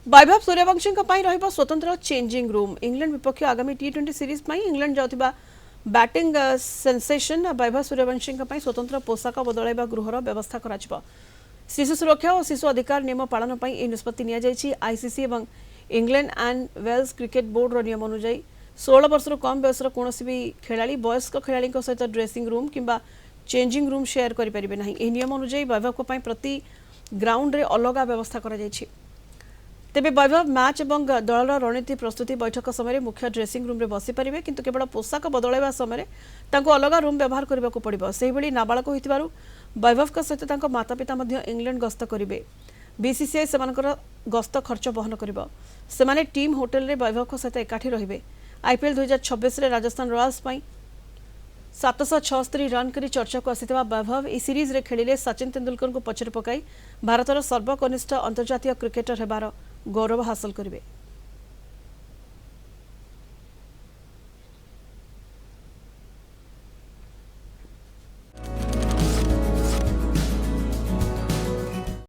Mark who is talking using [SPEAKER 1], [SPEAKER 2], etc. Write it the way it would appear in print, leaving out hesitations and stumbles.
[SPEAKER 1] वैभव सूर्यवंशी स्वतंत्र changing room England विपक्ष आगामी टी20 series England जाउथिबा batting sensation Vaibhav Suryavanshi स्वतंत्र पोशाक बदलैबा गृहर व्यवस्था करा शिशु सुरक्षा और शिशु अधिकार नियम पालन पर यह निष्पत्ति नि आईसीसी और England and Wales cricket board नियम अनुଯାयी 16 वर्ष कम बयसर कौन भी खेलाड़ी वयस्क खेलाड़ी सहित ड्रेसिंग रूम किंबा चेंजिंग रूम शेयर करेंगे ना। यह नियम अनुଯାयी वैभव प्रति ग्राउंड रे अलग व्यवस्था करा तेबे वैभव मैच और दलर रणनीति प्रस्तुति बैठक समय मुख्य ड्रेसिंग रूम रे बसी पारे किंतु केवल पोशाक बदलैवा समय अलग रूम व्यवहार करने को पड़ो। से नाबालक होइतिबारु वैभव सहित मातापिता इंग्लैंड गस्त करेंगे। बीसीसीआई से गस्त खर्च वहन कर टीम होटेल रे वैभव सहित एकाठी रे। आईपीएल 2026 रे राजस्थान रॉयल्स 776 रन कर चर्चा को आसी वैभव ई सीरीज रे खेलिले सचिन तेंदुलकर को पछरे पकाई भारतर सर्वकनिष्ठ अंतर्जातीय क्रिकेटर हेबार गौरव हासिल करेंगे।